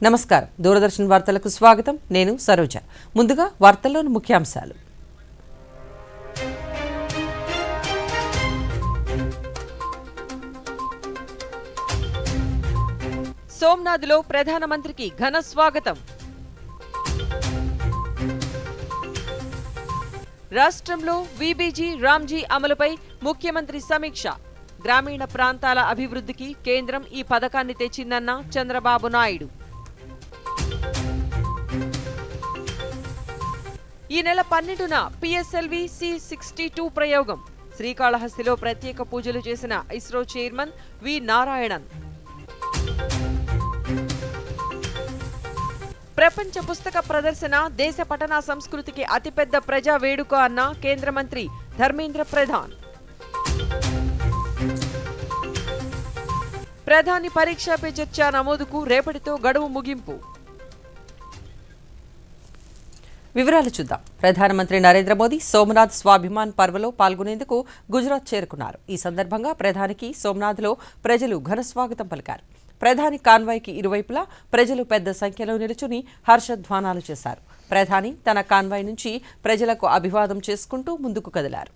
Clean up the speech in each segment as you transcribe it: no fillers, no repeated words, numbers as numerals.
నమస్కారం దూరదర్శన్ వార్తలకు స్వాగతం నేను సరోజ ముందుగా వార్తల్లోని ముఖ్యాంశాలు సోమనాథ్లో ప్రధానమంత్రికి ఘన స్వాగతం రాష్ట్రంలో వీబీజీ రామ్జీ అమలుపై ముఖ్యమంత్రి సమీక్ష గ్రామీణ ప్రాంతాల అభివృద్ధికి కేంద్రం ఈ పథకాన్ని తెచ్చిందన్న చంద్రబాబు నాయుడు ఈ నెల 12న పిఎస్ఎల్వి C62 ప్రయోగం శ్రీకాళహస్తిలో ప్రత్యేక పూజలు చేసిన ఇస్రో చైర్మన్ వి నారాయణన్ ప్రపంచ పుస్తక ప్రదర్శన దేశ పఠన సంస్కృతికి అతిపెద్ద ప్రజా వేడుక అన్న కేంద్ర మంత్రి ధర్మేంద్ర ప్రధాన్ ప్రధాని పరీక్షా పే చర్చ నమోదుకు రేపటితో గడువు ముగింపు వివరాలు చూద్దాం. ప్రధానమంత్రి నరేంద్ర మోదీ సోమనాథ్ స్వాభిమాన్ పర్వలో పాల్గొనేందుకు గుజరాత్ చేరుకున్నారు. ఈ సందర్భంగా ప్రధానికి సోమనాథ్లో ప్రజలు ఘన స్వాగతం పలికారు. ప్రధాని కాన్వాయ్కి ఇరువైపులా ప్రజలు పెద్ద సంఖ్యలో నిలుచుని హర్షధ్వానాలు చేశారు. ప్రధాని తన కాన్వాయ్ నుంచి ప్రజలకు అభివాదం చేసుకుంటూ ముందుకు కదిలారు.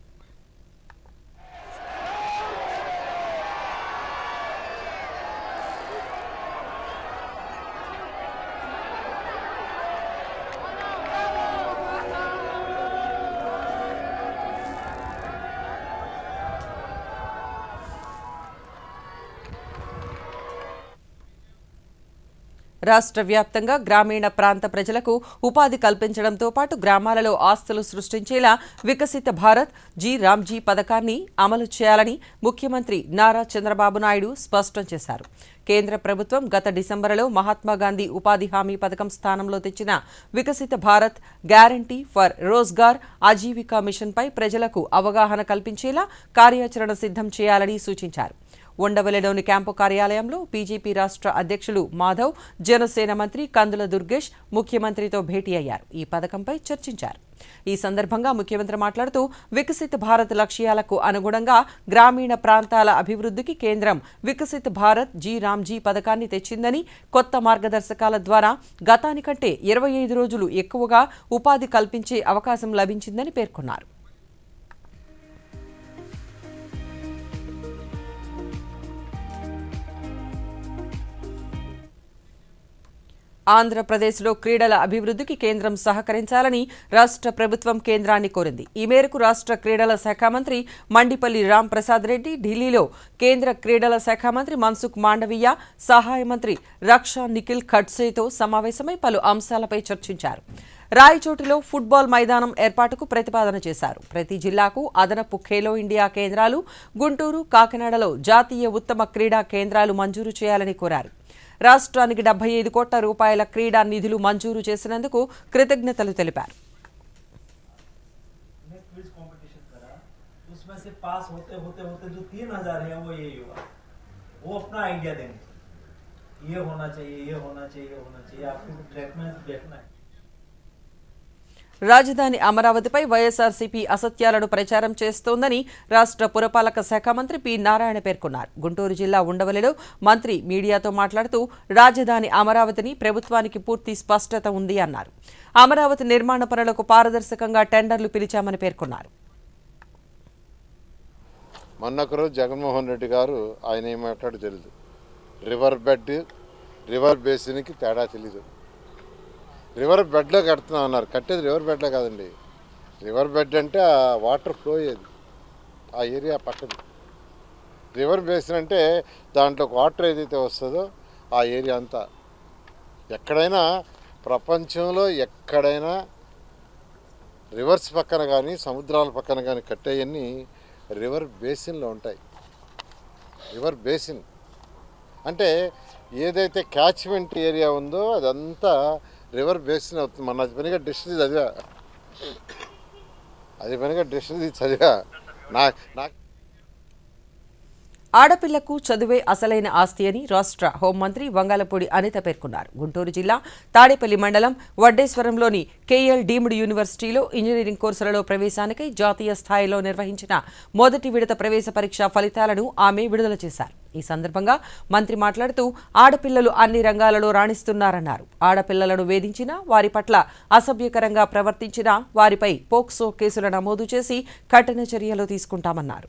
రాష్ట్ర వ్యాప్తంగా గ్రామీణ ప్రాంత ప్రజలకు ఉపాధి కల్పించడంతో పాటు గ్రామాలలో ఆస్తులు సృష్టించేలా వికసిత భారత్ రామ్జీ పథకాన్ని అమలు చేయాలని ముఖ్యమంత్రి నారా చంద్రబాబు నాయుడు స్పష్టం చేశారు. కేంద్ర ప్రభుత్వం గత డిసెంబరులో మహాత్మాగాంధీ ఉపాధి హామీ పథకం స్థానంలో తెచ్చిన వికసిత భారత్ గ్యారంటీ ఫర్ రోజ్గార్ ఆజీవికా మిషన్పై ప్రజలకు అవగాహన కల్పించేలా కార్యాచరణ సిద్ధం చేయాలని సూచించారు. ఉండవల్లిలోని క్యాంపు కార్యాలయంలో బీజేపీ రాష్ట్ర అధ్యక్షులు మాధవ్, జనసేన మంత్రి కందుల దుర్గేష్ ముఖ్యమంత్రితో భేటీ అయ్యారు. ఈ పథకంపై చర్చించారు. ఈ సందర్భంగా ముఖ్యమంత్రి మాట్లాడుతూ వికసిత భారత్ లక్ష్యాలకు అనుగుణంగా గ్రామీణ ప్రాంతాల అభివృద్ధికి కేంద్రం వికసిత భారత్ రామ్జీ పథకాన్ని తెచ్చిందని, కొత్త మార్గదర్శకాల ద్వారా గతానికంటే 25 రోజులు ఎక్కువగా ఉపాధి కల్పించే అవకాశం లభించిందని పేర్కొన్నారు. ఆంధ్రప్రదేశ్లో క్రీడల అభివృద్ధికి కేంద్రం సహకరించాలని రాష్ట్ర ప్రభుత్వం కేంద్రాన్ని కోరింది. ఈ మేరకు రాష్ట్ర క్రీడల శాఖ మంత్రి మండిపల్లి రామ్ ప్రసాద్ రెడ్డి ఢిల్లీలో కేంద్ర క్రీడల శాఖ మంత్రి మన్సుఖ్ మాండవీయ, సహాయ మంత్రి రక్షా నిఖిల్ ఖడ్సేతో సమావేశమై పలు అంశాలపై చర్చించారు. రాయచోటిలో ఫుట్బాల్ మైదానం ఏర్పాటుకు ప్రతిపాదన చేశారు. ప్రతి జిల్లాకు అదనపు ఖేలో ఇండియా కేంద్రాలు, గుంటూరు, కాకినాడలో జాతీయ ఉత్తమ క్రీడా కేంద్రాలు మంజూరు చేయాలని కోరారు. రాష్ట్రానికి 75 కోట్ల రూపాయల క్రీడా నిధులు మంజూరు చేసినందుకు కృతజ్ఞతలు తెలిపారు. రాజధాని అమరావతిపై వైఎస్ఆర్సీపీ అసత్యాలను ప్రచారం చేస్తోందని రాష్ట్ర పురపాలక శాఖ మంత్రి పి నారాయణ పేర్కొన్నారు. గుంటూరు జిల్లా ఉండవల్లిలో మంత్రి మీడియాతో మాట్లాడుతూ రాజధాని అమరావతిని ప్రభుత్వానికి పూర్తి స్పష్టత ఉంది అన్నారు. అమరావతి నిర్మాణ పనులకు పారదర్శకంగా టెండర్లు పిలిచామని పేర్కొన్నారు. మొన్నొకరోజు జగన్మోహన్ రెడ్డి గారు ఆయన ఏం మాట్లాడో తెలియదు. రివర్ బేసిన్కి తేడా తెలీదు. రివర్ బెడ్లో కడుతున్నాం అన్నారు. కట్టేది రివర్ బెడ్లో కాదండి. రివర్ బెడ్ అంటే ఆ వాటర్ ఫ్లో అయ్యేది ఆ ఏరియా పక్కది. రివర్ బేసిన్ అంటే దాంట్లో వాటర్ ఏదైతే వస్తుందో ఆ ఏరియా అంతా. ఎక్కడైనా ప్రపంచంలో ఎక్కడైనా రివర్స్ పక్కన కానీ సముద్రాల పక్కన కానీ కట్టేవన్నీ రివర్ బేసిన్లో ఉంటాయి. రివర్ బేసిన్ అంటే ఏదైతే క్యాచ్మెంట్ ఏరియా ఉందో అదంతా రివర్ బేసిన్ అవుతుంది. మన అది పనిగా డిక్షనరీ చదివా ఆడపిల్లకు చదువే అసలైన ఆస్తి అని రాష్ట్ర హోంమంత్రి వంగలపూడి అనిత పేర్కొన్నారు. గుంటూరు జిల్లా తాడేపల్లి మండలం వడ్డేశ్వరంలోని కేఎల్ డీమ్డ్ యూనివర్సిటీలో ఇంజనీరింగ్ కోర్సులలో ప్రవేశానికై జాతీయ స్థాయిలో నిర్వహించిన మొదటి విడత ప్రవేశ పరీక్ష ఫలితాలను ఆమె విడుదల చేశారు. ఈ సందర్భంగా మంత్రి మాట్లాడుతూ ఆడపిల్లలు అన్ని రంగాలలో రాణిస్తున్నారన్నారు. ఆడపిల్లలను వేధించినా, వారి పట్ల అసభ్యకరంగా ప్రవర్తించినా వారిపై పోక్సో కేసులు నమోదు చేసి కఠిన చర్యలు తీసుకుంటామన్నారు.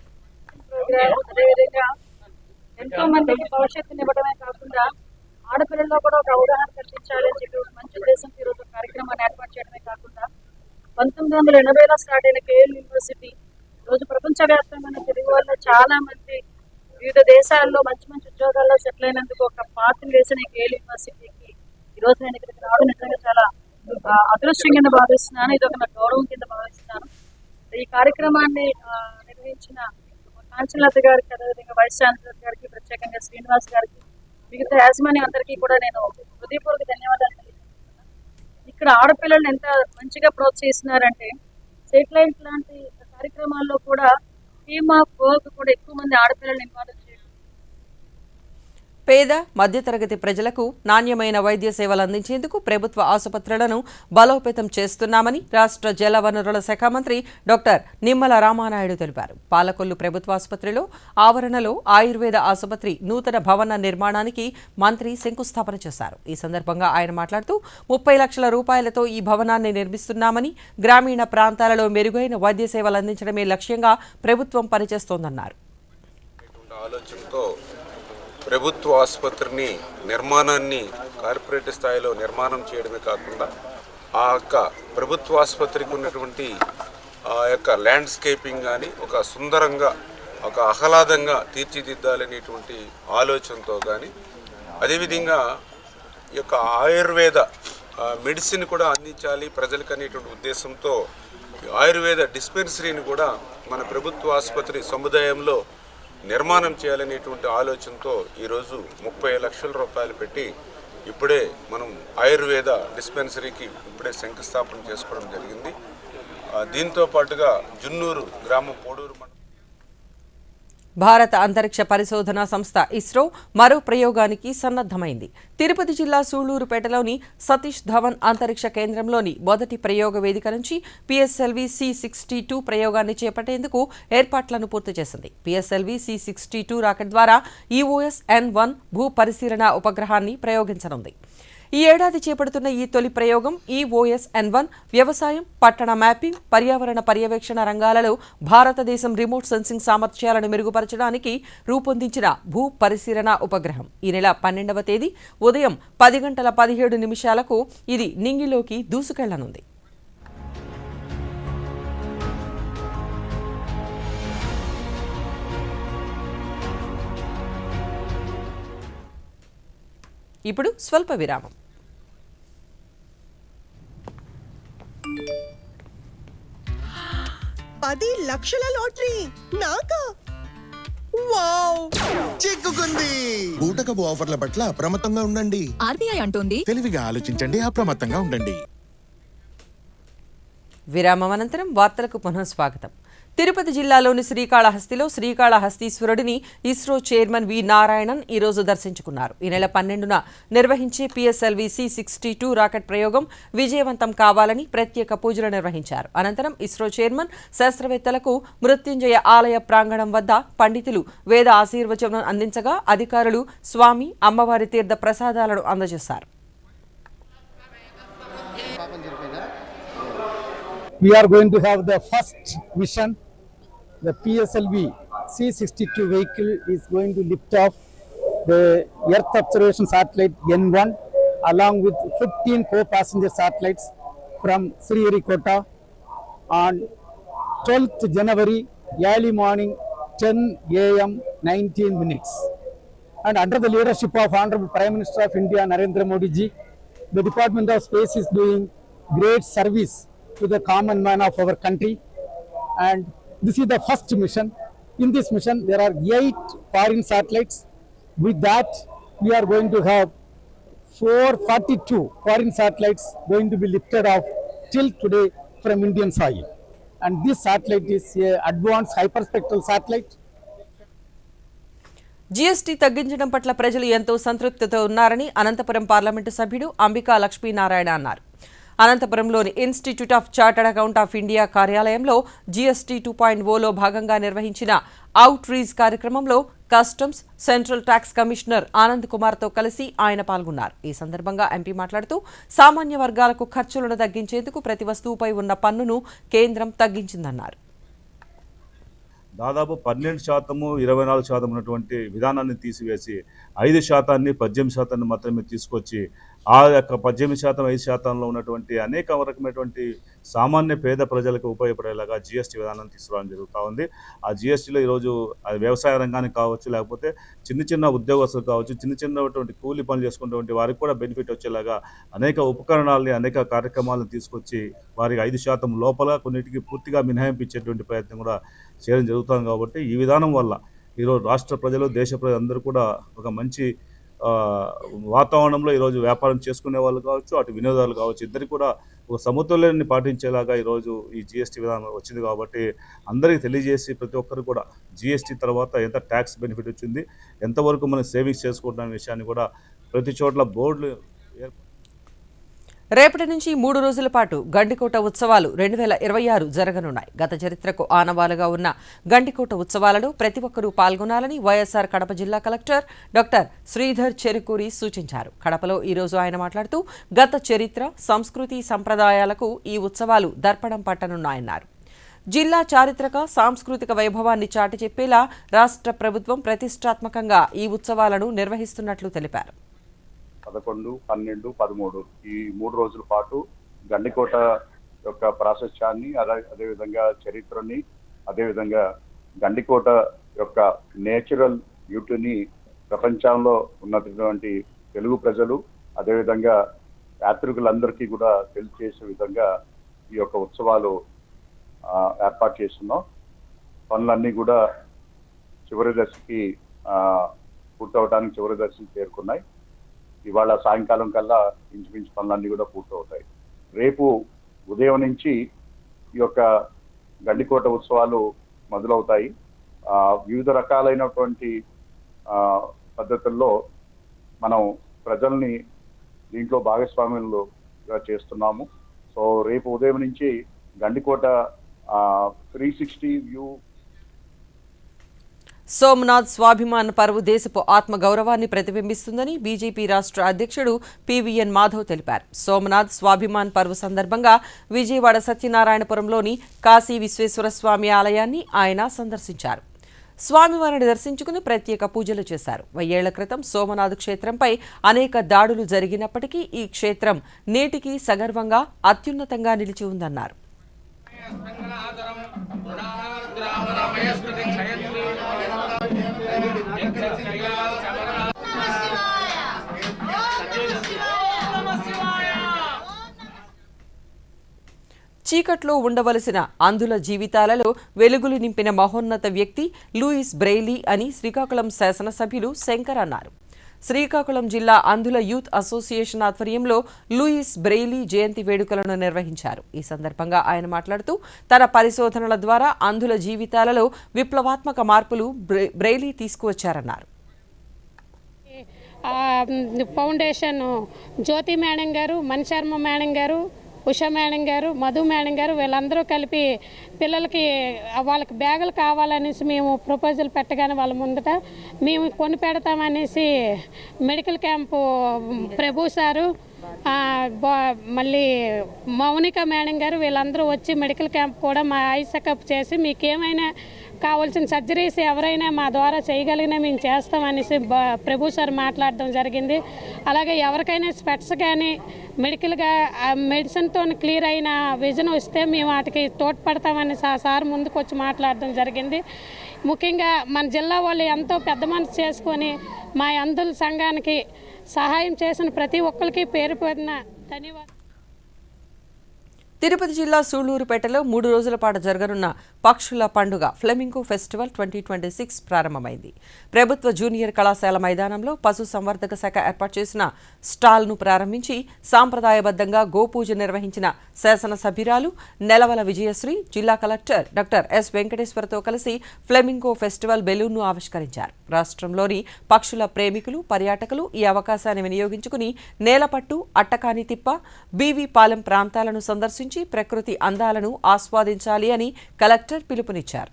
ఎంతో మందికి భవిష్యత్తుని ఇవ్వడమే కాకుండా ఆడపిల్లల్లో కూడా ఒక అవగాహన కల్పించాలని చెప్పి ఒక మంచి ఉద్దేశంతో ఈరోజు కార్యక్రమాన్ని ఏర్పాటు చేయడమే కాకుండా 1980లో స్టార్ట్ అయిన కేఎల్ యూనివర్సిటీ ఈరోజు ప్రపంచవ్యాప్తంగా తెలుగు వల్ల చాలా మంది వివిధ దేశాల్లో మంచి మంచి ఉద్యోగాల్లో సెటిల్ అయినందుకు ఒక పాత్ర వేసిన కేఎల్ యూనివర్సిటీకి ఈరోజు నేను ఇక్కడికి రావడం నిజంగా చాలా అదృష్టం కింద భావిస్తున్నాను. ఇది ఒక నా గౌరవం కింద భావిస్తున్నాను. ఈ కార్యక్రమాన్ని నిర్వహించిన కాంచనలత గారికి, అదేవిధంగా వైస్ ఛాన్సలర్ గారికి, ప్రత్యేకంగా శ్రీనివాస్ గారికి, మిగతా యాజమాన్యం అందరికీ కూడా నేను హృదయపూర్వక ధన్యవాదాలు తెలియజేస్తున్నాను. ఇక్కడ ఆడపిల్లల్ని ఎంత మంచిగా ప్రోత్సహిస్తున్నారంటే సేటిలైట్ లాంటి కార్యక్రమాల్లో కూడా టీమ్ ఆఫ్ వర్క్ కూడా ఎక్కువ మంది ఆడపిల్లల్ని ఇన్వాల్వ్ చేయడం. పేద మధ్యతరగతి ప్రజలకు నాణ్యమైన వైద్య సేవలు అందించేందుకు ప్రభుత్వ ఆసుపత్రులను బలోపేతం చేస్తున్నామని రాష్ట్ర జలవనరుల శాఖ మంత్రి డాక్టర్ నిమ్మల రామానాయుడు తెలిపారు. పాలకొల్లు ప్రభుత్వ ఆసుపత్రిలో ఆవరణలో ఆయుర్వేద ఆసుపత్రి నూతన భవన నిర్మాణానికి మంత్రి శంకుస్థాపన చేశారు. ఈ సందర్భంగా ఆయన మాట్లాడుతూ 30 లక్షల రూపాయలతో ఈ భవనాన్ని నిర్మిస్తున్నామని, గ్రామీణ ప్రాంతాలలో మెరుగైన వైద్య సేవలు అందించడమే లక్ష్యంగా ప్రభుత్వం పనిచేస్తోందన్నారు. ప్రభుత్వ ఆసుపత్రిని నిర్మాణాన్ని కార్పొరేట్ స్థాయిలో నిర్మాణం చేయడమే కాకుండా ఆ యొక్క ప్రభుత్వ ఆసుపత్రికి ఉన్నటువంటి ఆ యొక్క ల్యాండ్స్కేపింగ్ కానీ ఒక సుందరంగా, ఒక ఆహ్లాదంగా తీర్చిదిద్దాలనేటువంటి ఆలోచనతో కానీ, అదేవిధంగా ఈ యొక్క ఆయుర్వేద మెడిసిన్ కూడా అందించాలి ప్రజలకు అనేటువంటి ఉద్దేశంతో ఆయుర్వేద డిస్పెన్సరీని కూడా మన ప్రభుత్వ ఆసుపత్రి సముదాయంలో నిర్మాణం చేయాలనేటువంటి ఆలోచనతో ఈరోజు 30 లక్షల రూపాయలు పెట్టి ఇప్పుడే మనం ఆయుర్వేద డిస్పెన్సరీకి ఇప్పుడే శంకుస్థాపన చేసుకోవడం జరిగింది. దీంతో పాటుగా జున్నూరు గ్రామం పోడూరు మండలం భారత అంతరిక్ష పరిశోధనా సంస్థ ఇస్రో మరో ప్రయోగానికి సన్నద్ధమైంది. తిరుపతి జిల్లా సూళ్లూరుపేటలోని సతీష్ ధవన్ అంతరిక్ష కేంద్రంలోని మొదటి ప్రయోగ వేదిక నుంచి పిఎస్ఎల్వి C-62 ప్రయోగాన్ని చేపట్టేందుకు ఏర్పాట్లను పూర్తి చేసింది. పిఎస్ఎల్వి C-62 రాకెట్ ద్వారా EOS-N1 భూ పరిశీలన ఉపగ్రహాన్ని ప్రయోగించనుంది. ఈ ఏడాది చేపడుతున్న ఈ తొలి ప్రయోగం EOS-N1 వ్యవసాయం, పట్టణ మ్యాపింగ్, పర్యావరణ పర్యవేక్షణ రంగాలలో భారతదేశం రిమోట్ సెన్సింగ్ సామర్థ్యాలను మెరుగుపరచడానికి రూపొందించిన భూ పరిశీలన ఉపగ్రహం. ఈ నెల 12వ తేదీ ఉదయం 10:17 ఇది నింగిలోకి దూసుకెళ్లనుంది. ఇప్పుడు స్వల్ప విరామం. $10 లక్షల లాటరీ నాకా? వావ్! చిక్కుకుంది. బూటకపు ఆఫర్ల పట్ల అప్రమత్తంగా ఉండండి. ఆర్బీఐ అంటోంది తెలివిగా ఆలోచించండి, అప్రమత్తంగా ఉండండి. విరామం అనంతరం వార్తలకు పునః స్వాగతం. తిరుపతి జిల్లాలోని శ్రీకాళహస్తిలో శ్రీకాళహస్తీశ్వరుడిని ఇస్రో చైర్మన్ వి నారాయణన్ ఈరోజు దర్శించుకున్నారు. ఈ నెల 12న నిర్వహించే పిఎస్ఎల్వి C-62 రాకెట్ ప్రయోగం విజయవంతం కావాలని ప్రత్యేక పూజలు నిర్వహించారు. అనంతరం ఇస్రో చైర్మన్ శాస్త్రవేత్తలకు మృత్యుంజయ ఆలయ ప్రాంగణం వద్ద పండితులు వేద ఆశీర్వచనం అందించగా అధికారులు స్వామి, అమ్మవారి తీర్థ ప్రసాదాలను అందజేశారు. We are going to have the first mission. The PSLV C-62 vehicle is going to lift off the Earth observation satellite N1 along with 15 co-passenger satellites from Sriharikota on 12th January early morning 10 a.m. 19 minutes. And under the leadership of Honorable Prime Minister of India Narendra Modi ji, the Department of Space is doing great service to the common man of our country, and this is the first mission. In this mission there are 8 foreign satellites. With that we are going to have 442 foreign satellites going to be lifted off till today from Indian soil, and this satellite is a advanced hyperspectral satellite. GST తగ్గించడం పట్ల ప్రజలు ఎంతో సంతృప్తితో ఉన్నారని Anantapuram parliament సభ్యుడు అంబికా లక్ష్మీనారాయణ అన్నారు. అనంతపురంలోని institute of chartered account of India కార్యాలయంలో GST 2.0లో భాగంగా నిర్వహించిన అవుట్ రీచ్ కార్యక్రమంలో customs, central tax commissioner Anand కుమార్తో కలిసి ఆయన పాల్గొన్నారు. ఈ సందర్భంగా ఎంపీ మాట్లాడుతూ సామాన్య వర్గాలకు ఖర్చులను తగ్గించేందుకు ప్రతి వస్తువుపై ఉన్న పన్నును కేంద్రం తగ్గించిందన్నారు. దాదాపు 12%, 24% ఉన్నటువంటి విధానాన్ని తీసివేసి 5%, 18% మాత్రమే తీసుకొచ్చి ఆ యొక్క 18%, 5%లో ఉన్నటువంటి అనేక రకమైనటువంటి సామాన్య పేద ప్రజలకు ఉపయోగపడేలాగా జీఎస్టీ విధానం తీసుకురావడం జరుగుతూ ఉంది. ఆ జీఎస్టీలో ఈరోజు అది వ్యవసాయ రంగానికి కావచ్చు, లేకపోతే చిన్న ఉద్యోగస్తులు కావచ్చు, చిన్నటువంటి కూలీ పనులు చేసుకున్నటువంటి వారికి కూడా బెనిఫిట్ వచ్చేలాగా అనేక ఉపకరణాలని, అనేక కార్యక్రమాలను తీసుకొచ్చి వారికి 5% లోపల కొన్నిటికి పూర్తిగా మినహాయింపు ఇచ్చేటువంటి ప్రయత్నం కూడా చేయడం జరుగుతుంది. కాబట్టి ఈ విధానం వల్ల ఈరోజు రాష్ట్ర ప్రజలు, దేశ ప్రజలందరూ కూడా ఒక మంచి వాతావరణంలో ఈరోజు వ్యాపారం చేసుకునే వాళ్ళు కావచ్చు, అటు వినియోగదారులు కావచ్చు, ఇద్దరికి కూడా ఒక సమతుల్యాన్ని పాటించేలాగా ఈరోజు ఈ జీఎస్టీ విధానం వచ్చింది. కాబట్టి అందరికీ తెలియజేసి ప్రతి ఒక్కరు కూడా జీఎస్టీ తర్వాత ఎంత ట్యాక్స్ బెనిఫిట్ వచ్చింది, ఎంతవరకు మనం సేవింగ్స్ చేసుకుంటున్న విషయాన్ని కూడా ప్రతి చోట్ల బోర్డులు రేపటి నుంచి 3 రోజుల పాటు గండికోట ఉత్సవాలు 2026 జరగనున్నాయి. గత చరిత్రకు ఆనవాలుగా ఉన్న గండికోట ఉత్సవాలలో ప్రతి ఒక్కరూ పాల్గొనాలని వైఎస్ఆర్ కడప జిల్లా కలెక్టర్ డాక్టర్ శ్రీధర్ చెరుకూరి సూచించారు. కడపలో ఈరోజు ఆయన మాట్లాడుతూ గత చరిత్ర, సంస్కృతి, సంప్రదాయాలకు ఈ ఉత్సవాలు దర్పణం పట్టనున్నాయన్నారు. జిల్లా చారిత్రక, సాంస్కృతిక వైభవాన్ని చాటి చెప్పేలా రాష్ట్ర ప్రభుత్వం ప్రతిష్టాత్మకంగా ఈ ఉత్సవాలను నిర్వహిస్తున్నట్లు తెలిపారు. 11, 12, 13 ఈ 3 రోజుల పాటు గండికోట యొక్క ప్రాశస్త్యాన్ని, అదేవిధంగా చరిత్రని, అదేవిధంగా గండికోట యొక్క నేచురల్ బ్యూటీని ప్రపంచంలో ఉన్నటువంటి తెలుగు ప్రజలు, అదేవిధంగా యాత్రికులందరికీ కూడా తెలియజేసే విధంగా ఈ యొక్క ఉత్సవాలు ఏర్పాటు చేస్తున్నాం. పనులన్నీ కూడా చివరి దశకి పూర్తవడానికి చివరి దశకి చేరుకున్నాయి. ఇవాళ సాయంకాలం కల్లా ఇంచుమించు పనులన్నీ కూడా పూర్తవుతాయి. రేపు ఉదయం నుంచి ఈ యొక్క గండికోట ఉత్సవాలు మొదలవుతాయి. వివిధ రకాలైనటువంటి పద్ధతుల్లో మనం ప్రజల్ని దీంట్లో భాగస్వామ్యులుగా చేస్తున్నాము. సో రేపు ఉదయం నుంచి గండికోట 360 వ్యూ. సోమనాథ్ స్వాభిమాన్ పర్వ్ దేశపు ఆత్మ గౌరవాన్ని ప్రతిబింబిస్తుందని బీజేపీ రాష్ట్ర అధ్యక్షుడు పీవీఎన్ మాధవ్ తెలిపారు. సోమనాథ్ స్వాభిమాన్ పర్వ్ సందర్భంగా విజయవాడ సత్యనారాయణపురంలోని కాశీ విశ్వేశ్వర స్వామి ఆలయాన్ని ఆయన సందర్శించారు. స్వామివారిని దర్శించుకుని ప్రత్యేక పూజలు చేశారు. 1000 ఏళ్ల క్రితం సోమనాథ్ క్షేత్రంపై అనేక దాడులు జరిగినప్పటికీ ఈ క్షేత్రం నేటికి సగర్వంగా, అత్యున్నతంగా నిలిచి ఉందన్నారు. చీకట్లో ఉండవలసిన అంధుల జీవితాలలో వెలుగులు నింపిన మహోన్నత వ్యక్తి లూయిస్ బ్రెయిలీ అని శ్రీకాకుళం శాసనసభ్యులు శంకర్ అన్నారు. శ్రీకాకుళం జిల్లా అంధుల యూత్ అసోసియేషన్ ఆధ్వర్యంలో లూయిస్ బ్రెయిలీ జయంతి వేడుకలను నిర్వహించారు. ఈ సందర్భంగా ఆయన మాట్లాడుతూ తన పరిశోధనల ద్వారా అంధుల జీవితాలలో విప్లవాత్మక మార్పులు బ్రెయిలీ తీసుకువచ్చారన్నారు. ఫౌండేషన్ జ్యోతి మేడం గారు, మణిశర్మ మేడం గారు, ఉషా మేడం గారు, మధు మేడం గారు వీళ్ళందరూ కలిపి పిల్లలకి వాళ్ళకి బ్యాగులు కావాలనేసి మేము ప్రపోజల్ పెట్టగానే వాళ్ళ ముందట మేము కొని పెడతామనేసి మెడికల్ క్యాంపు ప్రభు సారు, మళ్ళీ మౌనిక మేడం గారు వీళ్ళందరూ వచ్చి మెడికల్ క్యాంప్ కూడా మా ఐ చెకప్ చేసి మీకేమైనా కావాల్సిన సర్జరీస్ ఎవరైనా మా ద్వారా చేయగలిగినా మేము చేస్తామనేసి ప్రభు సార్ మాట్లాడడం జరిగింది. అలాగే ఎవరికైనా స్పెట్స్ కానీ మెడికల్గా మెడిసిన్తో క్లియర్ అయిన విజన్ వస్తే మేము వాటికి తోడ్పడతామని సార్ ముందుకు వచ్చి మాట్లాడడం జరిగింది. ముఖ్యంగా మన జిల్లా వాళ్ళు ఎంతో పెద్ద మనసు చేసుకొని మా అంధుల సంఘానికి సహాయం చేసిన ప్రతి ఒక్కరికి పేరు పేరున ధన్యవాదాలు. తిరుపతి జిల్లా సూళ్లూరుపేటలో 3 రోజుల పాటు జరగనున్న పక్షుల పండుగ ఫ్లెమింగో ఫెస్టివల్ 2026 ప్రారంభమైంది. ప్రభుత్వ జూనియర్ కళాశాల మైదానంలో పశు సంవర్ధక శాఖ ఏర్పాటు చేసిన స్టాల్ను ప్రారంభించి సాంప్రదాయబద్ధంగా గోపూజ నిర్వహించిన శాసనసభ్యురాలు నెలవల విజయశ్రీ జిల్లా కలెక్టర్ డాక్టర్ ఎస్ వెంకటేశ్వర్తో కలిసి ఫ్లెమింగో ఫెస్టివల్ బెలూన్ను ఆవిష్కరించారు. రాష్ట్రంలోని పక్షుల ప్రేమికులు, పర్యాటకులు ఈ అవకాశాన్ని వినియోగించుకుని నేలపట్టు, అట్టకాని తిప్ప, బీవీ పాలెం ప్రాంతాలను సందర్శించి ప్రకృతి అందాలను ఆస్వాదించాలి అని కలెక్టర్ పిలుపునిచ్చారు.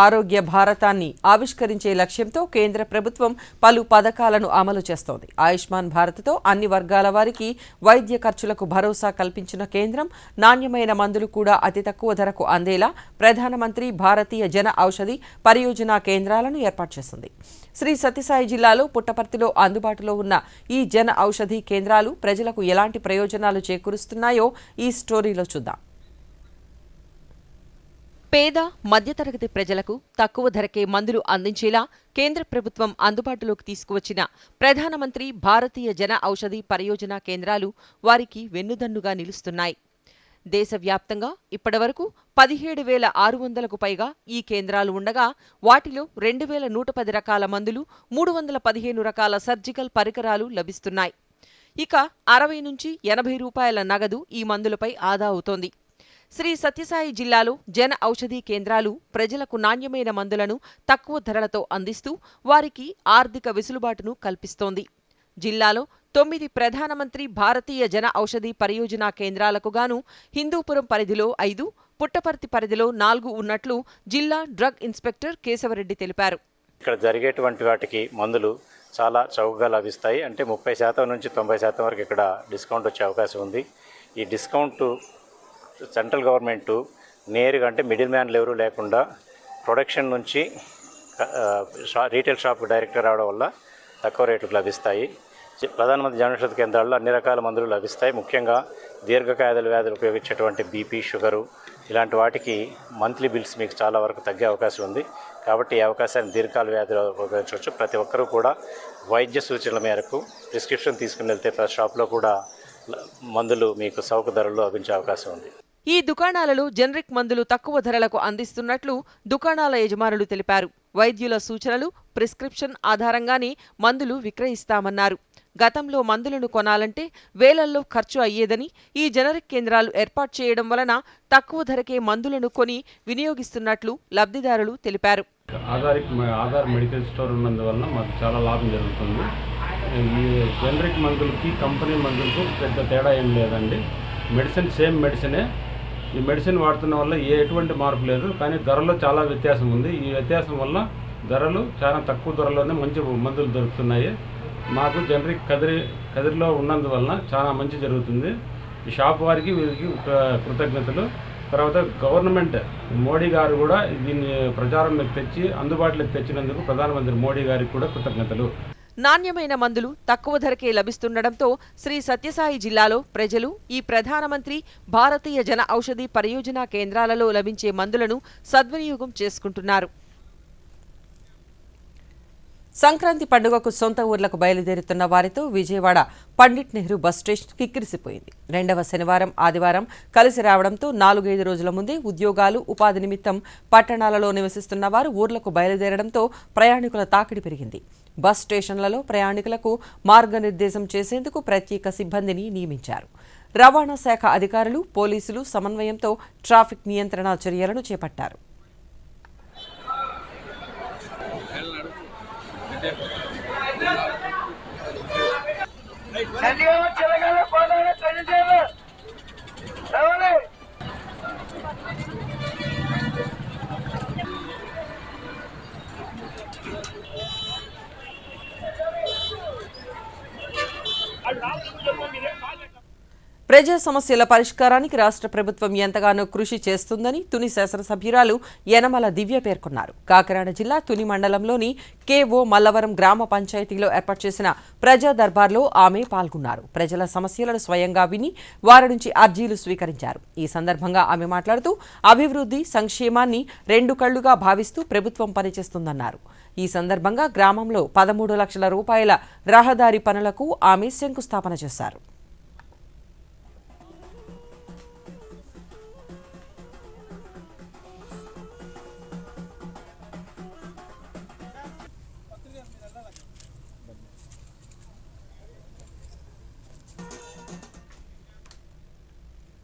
ఆరోగ్య భారతాన్ని ఆవిష్కరించే లక్ష్యంతో కేంద్ర ప్రభుత్వం పలు పథకాలను అమలు చేస్తోంది. ఆయుష్మాన్ భారత్తో అన్ని వర్గాల వారికి వైద్య ఖర్చులకు భరోసా కల్పించిన కేంద్రం నాణ్యమైన మందులు కూడా అతి తక్కువ ధరకు అందేలా ప్రధానమంత్రి భారతీయ జన ఔషధి పరియోజన కేంద్రాలను ఏర్పాటు చేసింది. శ్రీ సత్యసాయి జిల్లాలో పుట్టపర్తిలో అందుబాటులో ఉన్న ఈ జన ఔషధి కేంద్రాలు ప్రజలకు ఎలాంటి ప్రయోజనాలు చేకూరుస్తున్నాయో ఈ స్టోరీలో చూద్దాం. పేద, మధ్యతరగతి ప్రజలకు తక్కువ ధరకే మందులు అందించేలా కేంద్ర ప్రభుత్వం అందుబాటులోకి తీసుకువచ్చిన ప్రధానమంత్రి భారతీయ జన ఔషధి పరియోజన కేంద్రాలు వారికి వెన్నుదన్నుగా నిలుస్తున్నాయి. దేశవ్యాప్తంగా ఇప్పటివరకు 17,600కు పైగా ఈ కేంద్రాలు ఉండగా వాటిలో 2,110 రకాల మందులు, 315 రకాల సర్జికల్ పరికరాలు లభిస్తున్నాయి. ఇక 60 నుంచి 80 రూపాయల నగదు ఈ మందులపై ఆదా అవుతోంది. శ్రీ సత్యసాయి జిల్లాలో జన ఔషధి కేంద్రాలు ప్రజలకు నాణ్యమైన మందులను తక్కువ ధరలతో అందిస్తూ వారికి ఆర్థిక వెసులుబాటును కల్పిస్తోంది. జిల్లాలో 9 ప్రధానమంత్రి భారతీయ జన ఔషధి పరియోజన కేంద్రాలకు గాను హిందూపురం పరిధిలో 5, పుట్టపర్తి పరిధిలో 4 ఉన్నట్లు జిల్లా డ్రగ్ ఇన్స్పెక్టర్ కేశవరెడ్డి తెలిపారు. ఇక్కడ జరిగేటువంటి వాటికి మందులు చాలా చౌకగా లభిస్తాయి. అంటే 30% నుంచి 90% వరకు ఇక్కడ డిస్కౌంట్ వచ్చే అవకాశం ఉంది. ఈ డిస్కౌంట్ సెంట్రల్ గవర్నమెంట్ నేరుగా, అంటే మిడిల్ మ్యాన్లు ఎవరూ లేకుండా ప్రొడక్షన్ నుంచి రీటైల్ షాప్కి డైరెక్ట్గా రావడం వల్ల తక్కువ రేట్లకు లభిస్తాయి. ప్రధానమంత్రి జన ఔషధి కేంద్రాల్లో అన్ని రకాల మందులు లభిస్తాయి. ముఖ్యంగా దీర్ఘకాయ వ్యాధులు ఉపయోగించేటువంటి బీపీ, షుగరు ఇలాంటి వాటికి మంత్లీ బిల్స్ మీకు చాలా వరకు తగ్గే అవకాశం ఉంది. కాబట్టి ఈ అవకాశాన్ని దీర్ఘకాల వ్యాధులు ఉపయోగించవచ్చు. ప్రతి ఒక్కరూ కూడా వైద్య సూచనల మేరకు ప్రిస్క్రిప్షన్ తీసుకుని వెళ్తే ప్రతి షాప్లో కూడా మందులు మీకు చౌక ధరల్లో లభించే అవకాశం ఉంది. ఈ దుకాణాలలో జనరిక్ మందులు తక్కువ ధరలకు అందిస్తున్నట్లు దుకాణాల యజమానులు తెలిపారు. వైద్యుల సూచనలు, ప్రిస్క్రిప్షన్ ఆధారంగానే మందులు విక్రయిస్తామన్నారు. గతంలో మందులను కొనాలంటే వేలల్లో ఖర్చు అయ్యేదని ఈ జనరిక్ కేంద్రాలు ఏర్పాటు చేయడం వలన తక్కువ ధరకే మందులను కొని వినియోగిస్తున్నట్లు లబ్ధిదారులు తెలిపారు. ఆధార్ మెడికల్ స్టోర్ ఉన్నందువలన మాకు చాలా లాభం జరుగుతుంది. ఈ జనరిక్ మందులకి కంపెనీ మందులకు పెద్ద తేడా ఏం లేదండి. మెడిసిన్ సేమ్ మెడిసినే. ఈ మెడిసిన్ వాడుతున్న వల్ల ఎటువంటి మార్పు లేదు, కానీ ధరలో చాలా వ్యత్యాసం ఉంది. ఈ వ్యత్యాసం వల్ల ధరలు చాలా తక్కువ ధరలోనే మంచి మందులు దొరుకుతున్నాయి. మాకు జనరిక్ కదిరిలో ఉన్నందువలన చాలా మంచి జరుగుతుంది. ఈ షాప్ వారికి వీరికి కృతజ్ఞతలు. తర్వాత గవర్నమెంట్ మోడీ గారు కూడా దీన్ని ప్రచారంలోకి తెచ్చి అందుబాటులోకి తెచ్చినందుకు ప్రధానమంత్రి మోడీ గారికి కూడా కృతజ్ఞతలు. నాణ్యమైన మందులు తక్కువ ధరకే లభిస్తుండటంతో శ్రీ సత్యసాయి జిల్లాలో ప్రజలు ఈ ప్రధానమంత్రి భారతీయ జన ఔషధి పరియోజన కేంద్రాలలో లభించే మందులను సద్వినియోగం చేసుకుంటున్నారు. సంక్రాంతి పండుగకు సొంత ఊర్లకు బయలుదేరుతున్న వారితో విజయవాడ పండిట్ నెహ్రూ బస్ స్టేషన్ కిక్కిరిసిపోయింది. 2వ శనివారం, ఆదివారం కలిసి రావడంతో 4-5 రోజుల ముందే ఉద్యోగాలు, ఉపాధి నిమిత్తం పట్టణాలలో నివసిస్తున్న వారు ఊర్లకు బయలుదేరడంతో ప్రయాణికుల తాకిడి పెరిగింది. బస్ స్టేషన్లలో ప్రయాణికులకు మార్గనిర్దేశం చేసేందుకు ప్రత్యేక సిబ్బందిని నియమించారు. రవాణా శాఖ అధికారులు, పోలీసులు సమన్వయంతో ట్రాఫిక్ నియంత్రణ చర్యలను చేపట్టారు. ప్రజా సమస్యల పరిష్కారానికి రాష్ట్ర ప్రభుత్వం ఎంతగానో కృషి చేస్తుందని తుని శాసనసభ్యురాలు యనమల దివ్య పేర్కొన్నారు. కాకినాడ జిల్లా తుని మండలంలోని కేఓ మల్లవరం గ్రామ పంచాయతీలో ఏర్పాటు చేసిన ప్రజా దర్బార్లో ఆమె పాల్గొన్నారు. ప్రజల సమస్యలను స్వయంగా విని వారి నుంచి అర్జీలు స్వీకరించారు. ఈ సందర్భంగా ఆమె మాట్లాడుతూ అభివృద్ధి సంక్షేమాన్ని రెండు కళ్లుగా భావిస్తూ ప్రభుత్వం పనిచేస్తుందన్నారు. ఈ సందర్భంగా గ్రామంలో 13 లక్షల రూపాయల రహదారి పనులకు ఆమె శంకుస్థాపన చేశారు.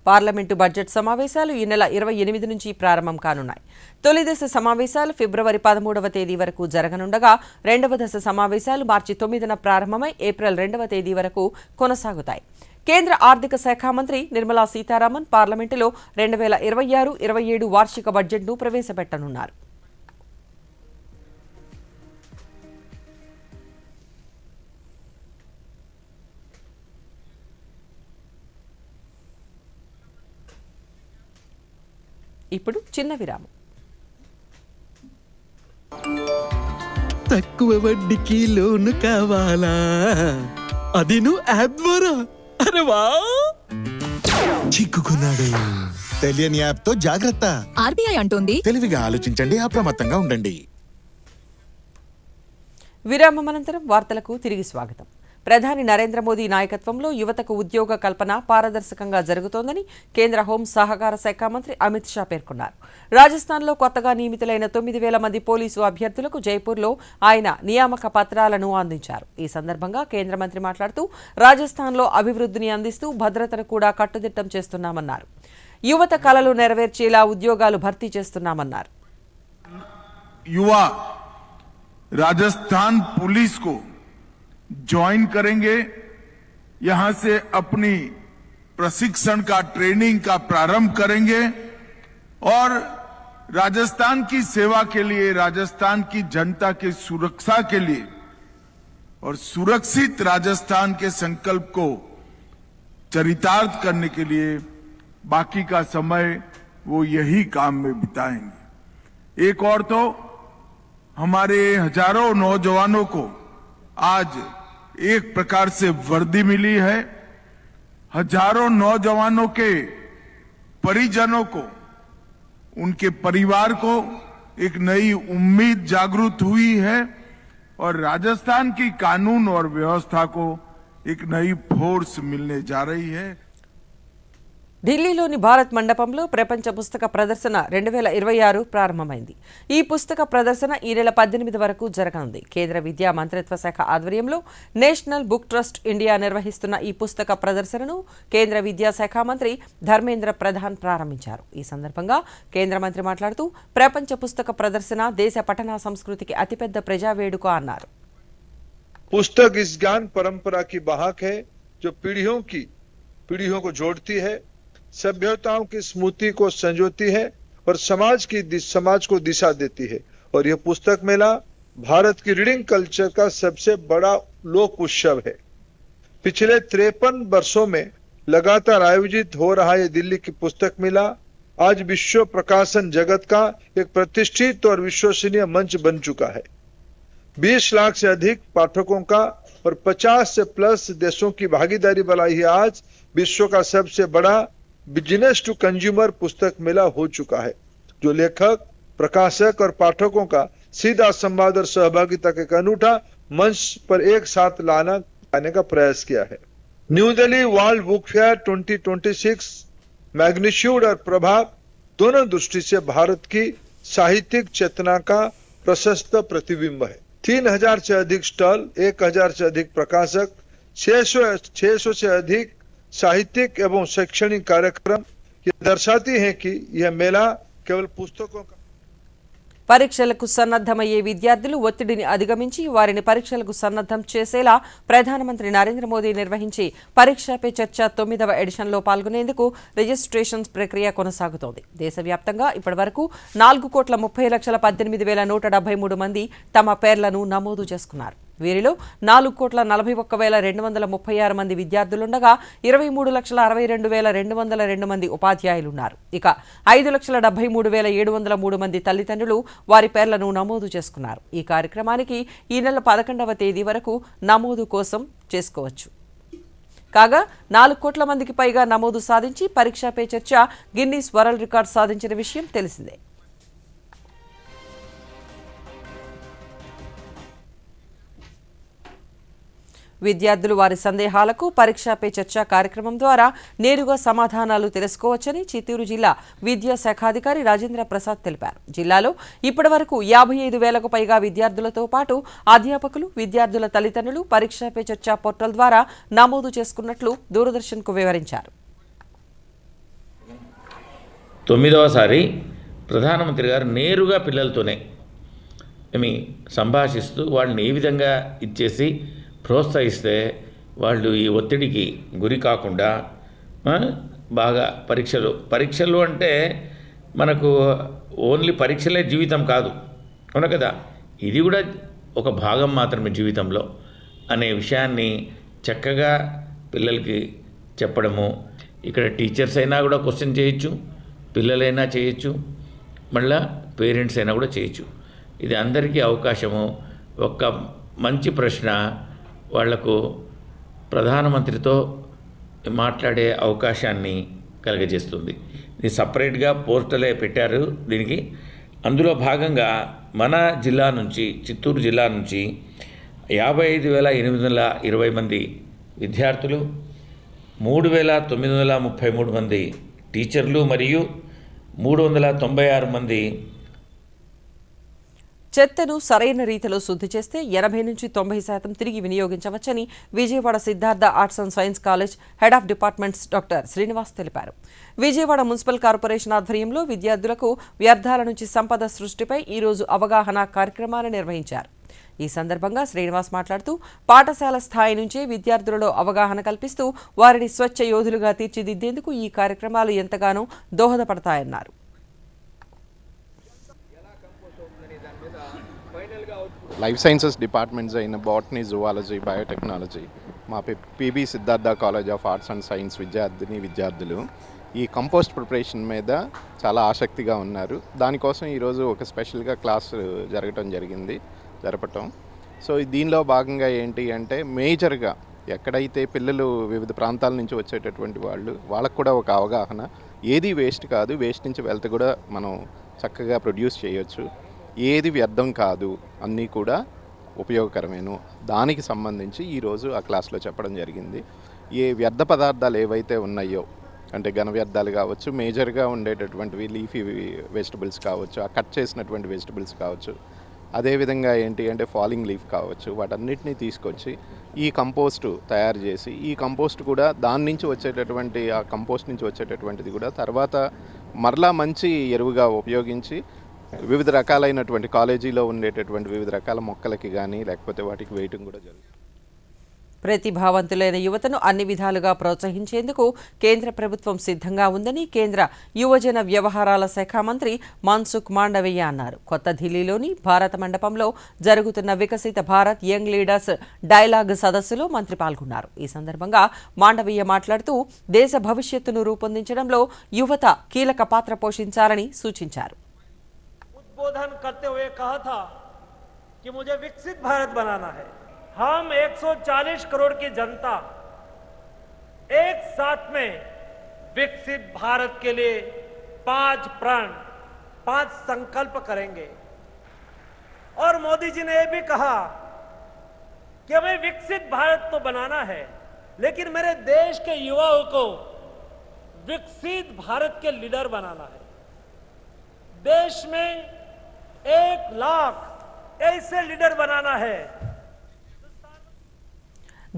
పార్లమెంటు బడ్జెట్ సమావేశాలు ఈ నెల 28 నుంచి ప్రారంభం కానున్నాయి. తొలి దశ సమావేశాలు ఫిబ్రవరి 13వ తేదీ వరకు జరగనుండగా రెండవ దశ సమావేశాలు మార్చి 9న ప్రారంభమై ఏప్రిల్ 2వ తేదీ వరకు కొనసాగుతాయి. కేంద్ర ఆర్థిక శాఖ మంత్రి నిర్మలా సీతారామన్ పార్లమెంటులో 2026-27 వార్షిక బడ్జెట్ను ప్రవేశపెట్టనున్నారు. ఇప్పుడు చిన్న విరామం. తక్కువ వడ్డీకి లోను కావాలా? అది నువ్వు యాప్ ద్వారా? అరే వా, చిక్కుకున్నాడు. తెలియని యాప్ తో జాగ్రత్త. ఆర్బీఐ అంటోంది తెలివిగా ఆలోచించండి, అప్రమత్తంగా ఉండండి. విరామం అనంతరం వార్తలకు తిరిగి స్వాగతం. ప్రధాని నరేంద్ర మోదీ నాయకత్వంలో యువతకు ఉద్యోగ కల్పన పారదర్శకంగా జరుగుతోందని కేంద్ర హోం సహకార శాఖ మంత్రి అమిత్ షా పేర్కొన్నారు. రాజస్థాన్లో కొత్తగా నియమితులైన 9,000 మంది పోలీసు అభ్యర్థులకు జైపూర్లో ఆయన నియామక పత్రాలను అందించారు. ఈ సందర్భంగా కేంద్ర మంత్రి మాట్లాడుతూ రాజస్థాన్లో అభివృద్ధిని అందిస్తూ భద్రతను కూడా కట్టుదిట్టం చేస్తున్నామన్నారు. యువత కలలు నెరవేర్చేలా ఉద్యోగాలు భర్తీ చేస్తున్నామన్నారు. युवा राजस्थान पुलिस को ज्वाइन करेंगे, यहां से अपनी प्रशिक्षण का, ट्रेनिंग का प्रारंभ करेंगे और राजस्थान की सेवा के लिए, राजस्थान की जनता की सुरक्षा के लिए और सुरक्षित राजस्थान के संकल्प को चरितार्थ करने के लिए बाकी का समय वो यही काम में बिताएंगे. एक और तो हमारे हजारों नौजवानों को आज एक प्रकार से वर्दी मिली है. हजारों नौजवानों के परिजनों को, उनके परिवार को एक नई उम्मीद जागृत हुई है और राजस्थान की कानून और व्यवस्था को एक नई फोर्स मिलने जा रही है. ఢిల్లీలోని భారత్ మండపంలో ప్రపంచ పుస్తక ప్రదర్శన 2026 ప్రారంభమైంది. ఈ పుస్తక ప్రదర్శన ఈ నెల 18 వరకు జరగనుంది. కేంద్ర విద్యా మంత్రిత్వ శాఖ ఆధ్వర్యంలో నేషనల్ బుక్ ట్రస్ట్ ఇండియా నిర్వహిస్తున్న ఈ పుస్తక ప్రదర్శనను కేంద్ర విద్యాశాఖ మంత్రి ధర్మేంద్ర ప్రధాన్ ప్రారంభించారు. ఈ సందర్భంగా కేంద్ర మంత్రి మాట్లాడుతూ ప్రపంచ పుస్తక ప్రదర్శన దేశ పఠన సంస్కృతికి అతిపెద్ద ప్రజా వేడుక అన్నారు. पुस्तक इस ज्ञान परंपरा की वाहक है जो पीढ़ियों को जोड़ती है, सभ्यताओं की स्मृति को संजोती है और समाज को दिशा देती है. और यह पुस्तक मेला भारत की रीडिंग कल्चर का सबसे बड़ा लोक उत्सव है. पिछले 53 वर्षों में लगातार आयोजित हो रहा यह दिल्ली की पुस्तक मेला आज विश्व प्रकाशन जगत का एक प्रतिष्ठित और विश्वसनीय मंच बन चुका है. 20 लाख से अधिक पाठकों का और 50 से प्लस देशों की भागीदारी वाला यह आज विश्व का सबसे बड़ा बिजनेस टू कंज्यूमर पुस्तक मेला हो चुका है, जो लेखक, प्रकाशक और पाठकों का सीधा संवाद और सहभागिता का एक अनूठा मंच पर एक साथ लाने का प्रयास किया है. New Delhi world book fair 2026 magnitude और प्रभाव दोनों दृष्टि से भारत की साहित्यिक चेतना का प्रशस्त प्रतिबिंब है. 3000 से अधिक स्टॉल, 1000 से अधिक प्रकाशक, 600 से अधिक साहित्यिक एवं शैक्षणिक कार्यक्रम ये दर्शाती हैं कि यह मेला केवल पुस्तकों का. పరీక్షలకు సన్నద్ధమయ్యే విద్యార్థులు ఒత్తిడిని అధిగమించి వారిని పరీక్షలకు సన్నద్ధం చేసేలా ప్రధానమంత్రి నరేంద్ర మోదీ నిర్వహించి పరీక్షా పే చర్చ 9వ ఎడిషన్లో పాల్గొనేందుకు రిజిస్ట్రేషన్స్ ప్రక్రియ కొనసాగుతోంది. దేశవ్యాప్తంగా ఇప్పటివరకు 4,30,18,173 మంది తమ పేర్లను నమోదు చేసుకున్నారు. వీరిలో 4,41,236 మంది విద్యార్థులుండగా 23,62,202 మంది ఉపాధ్యాయులున్నారు. ఇక 5,73,703 మంది తల్లిదండ్రులు వారి పేర్లను నమోదు చేసుకున్నారు. ఈ కార్యక్రమానికి ఈ నెల 11వ తేదీ వరకు నమోదు కోసం చేసుకోవచ్చు. కాగా 4 కోట్ల మందికి పైగా నమోదు సాధించి పరీక్షా పే చర్చ గిన్నీస్ వరల్డ్ రికార్డు సాధించిన విషయం తెలిసిందే. విద్యార్థులు వారి సందేహాలకు పరీక్షా పే చర్చ కార్యక్రమం ద్వారా నేరుగా సమాధానాలు తెలుసుకోవచ్చని చిత్తూరు జిల్లా విద్యాశాఖాధికారి రాజేంద్ర ప్రసాద్ తెలిపారు. జిల్లాలో ఇప్పటివరకు 55,000కు పైగా విద్యార్థులతో పాటు అధ్యాపకులు, విద్యార్థుల తల్లిదండ్రులు పరీక్షా పే చర్చ పోర్టల్ ద్వారా నమోదు చేసుకున్నట్లు దూరదర్శన్కు వివరించారు. 9వసారి ప్రధానమంత్రి గారు నేరుగా పిల్లలతోనే సంభాషిస్తూ వాళ్ళని ఏ విధంగా ఇచ్చేసి ప్రోత్సహిస్తే వాళ్ళు ఈ ఒత్తిడికి గురి కాకుండా బాగా పరీక్షలు అంటే మనకు ఓన్లీ పరీక్షలే జీవితం కాదు, అవును కదా, ఇది కూడా ఒక భాగం మాత్రమే జీవితంలో అనే విషయాన్ని చక్కగా పిల్లలకి చెప్పడము. ఇక్కడ టీచర్స్ అయినా కూడా క్వశ్చన్ చేయొచ్చు, పిల్లలైనా చేయొచ్చు, మళ్ళా పేరెంట్స్ అయినా కూడా చేయొచ్చు. ఇది అందరికీ అవకాశము. ఒక మంచి ప్రశ్న వాళ్లకు ప్రధానమంత్రితో మాట్లాడే అవకాశాన్ని కలుగజేస్తుంది. ఇది సపరేట్గా పోర్టలే పెట్టారు దీనికి. అందులో భాగంగా మన జిల్లా నుంచి, చిత్తూరు జిల్లా నుంచి 55,820 మంది విద్యార్థులు, 3,933 మంది టీచర్లు మరియు 396 మంది. చెత్తను సరైన రీతిలో శుద్ధి చేస్తే 80 నుంచి 90% తిరిగి వినియోగించవచ్చని Vijayawada Siddhartha arts and science college head of departments doctor Srinivas తెలిపారు. విజయవాడ మున్సిపల్ కార్పొరేషన్ ఆధ్వర్యంలో విద్యార్థులకు వ్యర్థాల నుంచి సంపద సృష్టిపై ఈరోజు అవగాహన కార్యక్రమాలు నిర్వహించారు. ఈ సందర్భంగా శ్రీనివాస్ మాట్లాడుతూ పాఠశాల స్థాయి నుంచే విద్యార్థులలో అవగాహన కల్పిస్తూ వారిని స్వచ్ఛ యోధులుగా తీర్చిదిద్దేందుకు ఈ కార్యక్రమాలు ఎంతగానో దోహదపడతాయన్నారు. లైఫ్ సైన్సెస్ డిపార్ట్మెంట్స్ అయిన బాటనీ, జువాలజీ, బయోటెక్నాలజీ మా PB Siddhartha college of arts and science విద్యార్థులు ఈ కంపోస్ట్ ప్రిపరేషన్ మీద చాలా ఆసక్తిగా ఉన్నారు. దానికోసం ఈరోజు ఒక స్పెషల్గా క్లాస్ జరపటం. సో దీనిలో భాగంగా ఏంటి అంటే మేజర్గా ఎక్కడైతే పిల్లలు వివిధ ప్రాంతాల నుంచి వచ్చేటటువంటి వాళ్ళకు కూడా ఒక అవగాహన, ఏది వేస్ట్ కాదు, వేస్ట్ నుంచి వెల్త్ కూడా మనం చక్కగా ప్రొడ్యూస్ చేయొచ్చు, ఏది వ్యర్థం కాదు, అన్నీ కూడా ఉపయోగకరమేను. దానికి సంబంధించి ఈరోజు ఆ క్లాస్లో చెప్పడం జరిగింది. ఏ వ్యర్థ పదార్థాలు ఏవైతే ఉన్నాయో అంటే ఘన వ్యర్థాలు కావచ్చు, మేజర్గా ఉండేటటువంటివి లీఫీ వెజిటబుల్స్ కావచ్చు, ఆ కట్ చేసినటువంటి వెజిటబుల్స్ కావచ్చు, అదేవిధంగా ఏంటి అంటే ఫాలింగ్ లీఫ్ కావచ్చు, వాటన్నిటినీ తీసుకొచ్చి ఈ కంపోస్టు తయారు చేసి ఈ కంపోస్ట్ కూడా దాని నుంచి వచ్చేటటువంటి ఆ కంపోస్ట్ నుంచి వచ్చేటటువంటిది కూడా తర్వాత మరలా మంచి ఎరువుగా ఉపయోగించి వివిధ రకాలైనటువంటి కాలేజీలో ఉండేటటువంటి వివిధ రకాల మొక్కలకి కానీ లేకపోతే వాటికి వేయటం కూడా జరుగుతుంది. ప్రతిభావంతులైన యువతను అన్ని విధాలుగా ప్రోత్సహించేందుకు కేంద్ర ప్రభుత్వం సిద్ధంగా ఉందని కేంద్ర యువజన వ్యవహారాల శాఖ మంత్రి మన్సుఖ్ మాండవీయ అన్నారు. కొత్త ఢిల్లీలోని భారత మండపంలో జరుగుతున్న వికసిత భారత్ యంగ్ లీడర్స్ డైలాగ్ సదస్సులో మంత్రి పాల్గొన్నారు. ఈ సందర్భంగా మాండవీయ మాట్లాడుతూ దేశ భవిష్యత్తును రూపొందించడంలో యువత కీలక పాత్ర పోషించాలని సూచించారు. उद्बोधन करते हुए कहा था कि मुझे विकसित भारत बनाना है. हम 140 करोड़ की जनता एक साथ में विकसित भारत के लिए 5 प्रण 5 संकल्प करेंगे. और मोदी जी ने यह भी कहा कि हमें विकसित भारत तो बनाना है, लेकिन मेरे देश के युवाओं को विकसित भारत के लीडर बनाना है. देश में 1 लाख ऐसे लीडर बनाना है.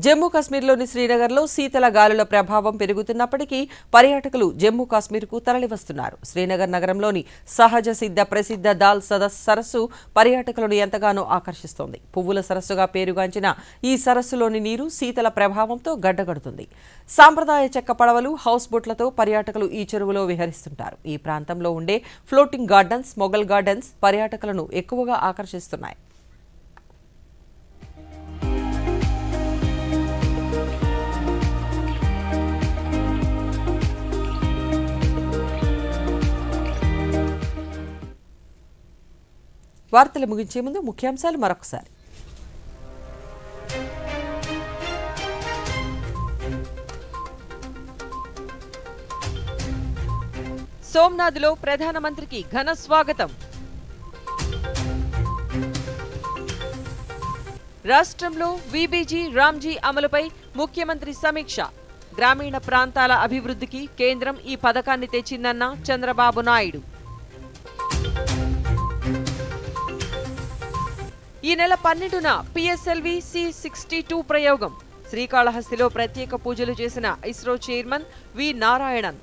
జమ్మూ కాశ్మీర్లోని శ్రీనగర్లో శీతల గాలుల ప్రభావం పెరుగుతున్నప్పటికీ పర్యాటకులు జమ్మూ కాశ్మీర్కు తరలివస్తున్నారు. శ్రీనగర్ నగరంలోని సహజ సిద్ధ ప్రసిద్ధ దాల్ సరస్సు పర్యాటకులను ఎంతగానో ఆకర్షిస్తోంది. పువ్వుల సరస్సుగా పేరుగాంచిన ఈ సరస్సులోని నీరు శీతల ప్రభావంతో గడ్డగడుతుంది. సాంప్రదాయ చెక్క పడవలు, హౌస్ బోట్లతో పర్యాటకులు ఈ చెరువులో విహరిస్తుంటారు. ఈ ప్రాంతంలో ఉండే ఫ్లోటింగ్ గార్డెన్స్, మొఘల్ గార్డెన్స్ పర్యాటకులను ఎక్కువగా ఆకర్షిస్తున్నాయి. వార్తలు ముగించే ముందు ముఖ్యాంశాలు మరొకసారి. సోమనాథ్లో ప్రధానమంత్రికి ఘన స్వాగతం. రాష్ట్రంలో వీబీజీ రామ్జీ అమలుపై ముఖ్యమంత్రి సమీక్ష. గ్రామీణ ప్రాంతాల అభివృద్ధికి కేంద్రం ఈ పథకాన్ని తెచ్చిందన్న చంద్రబాబు నాయుడు. ఈ నెల 12న పిఎస్ఎల్వి C62 ప్రయోగం. శ్రీకాళహస్తిలో ప్రత్యేక పూజలు చేసిన ఇస్రో చైర్మన్ వి నారాయణన్.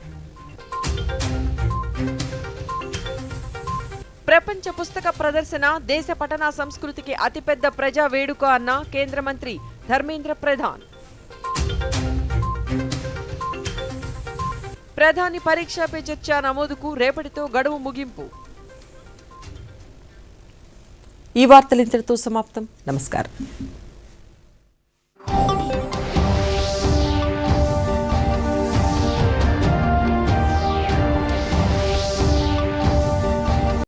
ప్రపంచ పుస్తక ప్రదర్శన దేశ పఠన సంస్కృతికి అతిపెద్ద ప్రజా వేడుక అన్న కేంద్ర మంత్రి ధర్మేంద్ర ప్రధాన్. ప్రధాని పరీక్షా పే చర్చ నమోదుకు రేపటితో గడువు ముగింపు. ఈ వార్తలు ఇంతటితో సమాప్తం. నమస్కారం.